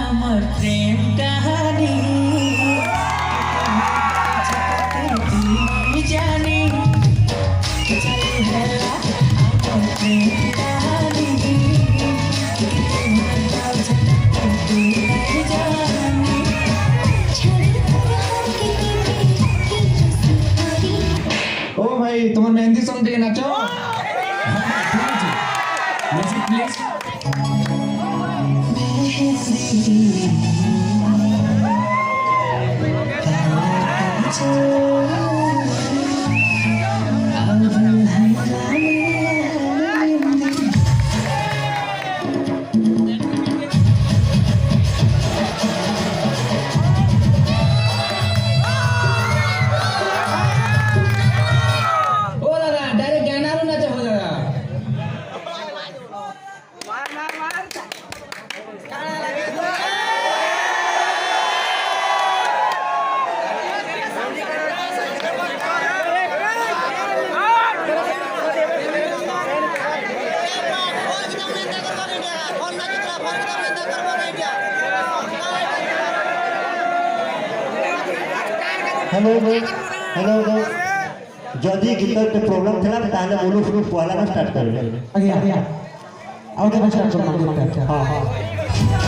আমার প্রেম কাহানি জানি চলে হেলা আমার প্রেম কাহানি ओ भाई तुम्हारे मेहंदी सॉन्ग टे नाचो म्यूजिक प्लीज हेलो हेलो जदि गीत पे प्रॉब्लम थला ताले बोलो शुरू पहला में स्टार्ट कर आगे आगे आओ तो स्टार्ट करना हां हां